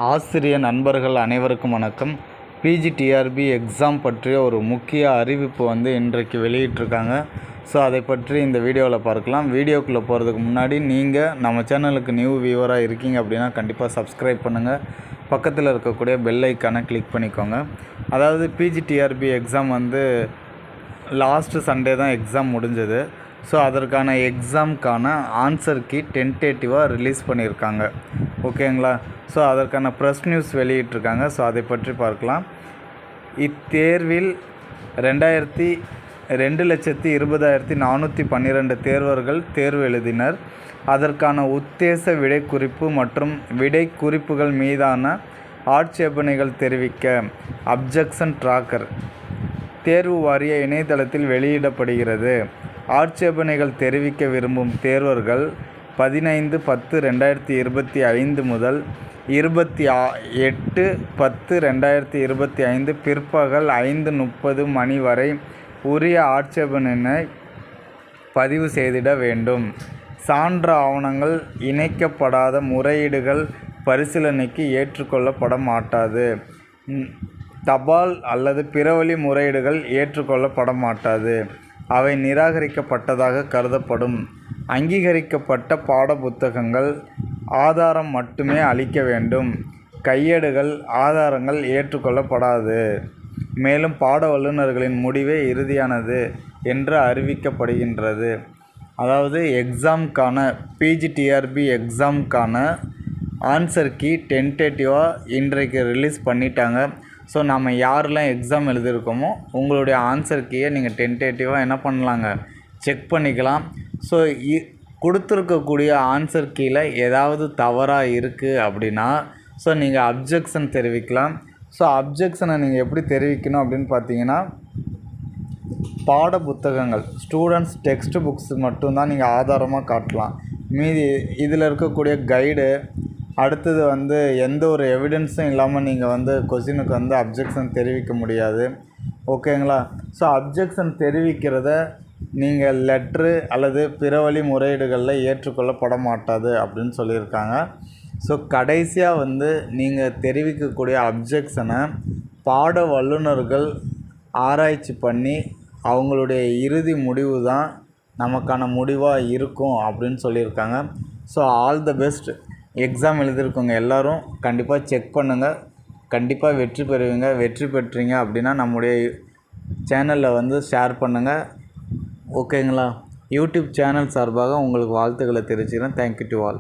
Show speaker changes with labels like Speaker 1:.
Speaker 1: ஆசிரிய நண்பர்கள் அனைவருக்கும் வணக்கம். பிஜிடிஆர்பி எக்ஸாம் பற்றிய ஒரு முக்கிய அறிவிப்பு இன்றைக்கு வெளியிட்டிருக்காங்க. ஸோ அதை பற்றி இந்த வீடியோவில் பார்க்கலாம். வீடியோக்குள்ளே போகிறதுக்கு முன்னாடி நீங்கள் நம்ம சேனலுக்கு நியூ வியூவராக இருக்கீங்க அப்படின்னா கண்டிப்பாக சப்ஸ்கிரைப் பண்ணுங்கள். பக்கத்தில் இருக்கக்கூடிய பெல் ஐக்கானை கிளிக் பண்ணிக்கோங்க. அதாவது பிஜிடிஆர்பி எக்ஸாம் லாஸ்ட்டு சண்டே தான் எக்ஸாம் முடிஞ்சது. ஸோ அதற்கான எக்ஸாமுக்கான ஆன்சர் கீ டென்டேட்டிவாக ரிலீஸ் பண்ணியிருக்காங்க. ஓகேங்களா? ஸோ அதற்கான ப்ரெஸ் நியூஸ் வெளியிட்டிருக்காங்க. ஸோ அதை பற்றி பார்க்கலாம். இத்தேர்வில் 2,20,412 தேர்வர்கள் தேர்வு எழுதினர். அதற்கான உத்தேச விடைக்குறிப்பு மற்றும் விடை குறிப்புகள் மீதான ஆட்சேபனைகள் தெரிவிக்க அப்ஜெக்ஷன் ட்ராக்கர் தேர்வு வாரிய இணையதளத்தில் வெளியிடப்படுகிறது. ஆட்சேபனைகள் தெரிவிக்க விரும்பும் தேர்வர்கள் 15/10/2025 முதல் 28/10/2025 பிற்பகல் 5:30 மணி வரை உரிய ஆட்சேபனை பதிவு செய்திட வேண்டும். சான்று ஆவணங்கள் இணைக்கப்படாத முறையீடுகள் பரிசீலனைக்கு ஏற்றுக்கொள்ளப்பட மாட்டாது. தபால் அல்லது பிறவழி முறையீடுகள் ஏற்றுக்கொள்ளப்பட மாட்டாது. அவை நிராகரிக்கப்பட்டதாக கருதப்படும். அங்கீகரிக்கப்பட்ட பாட புத்தகங்கள் ஆதாரம் மட்டுமே அளிக்க வேண்டும். கையேடுகள் ஆதாரங்கள் ஏற்றுக்கொள்ளப்படாது. மேலும் பாட வல்லுநர்களின் முடிவே இறுதியானது என்று அறிவிக்கப்படுகின்றது. அதாவது எக்ஸாமுக்கான பிஜிடிஆர்பி எக்ஸாமுக்கான ஆன்சர் கீ டென்டேட்டிவாக இன்றைக்கு ரிலீஸ் பண்ணிட்டாங்க. ஸோ நம்ம யாரெல்லாம் எக்ஸாம் எழுதியிருக்கோமோ உங்களுடைய ஆன்சர் கீயை நீங்கள் டென்டேட்டிவாக என்ன பண்ணலாங்க, செக் பண்ணிக்கலாம். ஸோ கொடுத்துருக்கக்கூடிய ஆன்சர் கீயில் ஏதாவது தவறாக இருக்குது அப்படின்னா ஸோ நீங்கள் அப்ஜெக்ஷன் தெரிவிக்கலாம். ஸோ அப்ஜெக்ஷனை நீங்கள் எப்படி தெரிவிக்கணும் அப்படின்னு பார்த்தீங்கன்னா, பாட புத்தகங்கள் ஸ்டூடெண்ட்ஸ் டெக்ஸ்ட் புக்ஸ் மட்டும்தான் நீங்கள் ஆதாரமாக காட்டலாம். மீதி இதில் இருக்கக்கூடிய கைடு, அடுத்தது எந்த ஒரு எவிடன்ஸும் இல்லாமல் நீங்கள் கொஸ்டினுக்கு அப்ஜெக்ஷன் தெரிவிக்க முடியாது. ஓகேங்களா? ஸோ அப்ஜெக்ஷன் தெரிவிக்கிறத நீங்கள் லெட்ரு அல்லது பிறவழி முறையீடுகளில் ஏற்றுக்கொள்ளப்பட மாட்டாது அப்படின்னு சொல்லியிருக்காங்க. ஸோ கடைசியாக நீங்கள் தெரிவிக்கக்கூடிய அப்ஜெக்ஷனை பாட வல்லுநர்கள் ஆராய்ச்சி பண்ணி அவங்களுடைய இறுதி முடிவு தான் நமக்கான முடிவாக இருக்கும் அப்படின்னு சொல்லியிருக்காங்க. So all the best. Exam எழுதியிருக்கவங்க எல்லோரும் கண்டிப்பாக செக் பண்ணுங்கள். கண்டிப்பாக வெற்றி பெறுவீங்க. வெற்றி பெற்றீங்க அப்படின்னா நம்முடைய சேனலில் ஷேர் பண்ணுங்கள். ஓகேங்களா? யூடியூப் சேனல் சார்பாக உங்களுக்கு வாழ்த்துக்களை தெரிவிச்சுக்கிறேன். Thank you to all.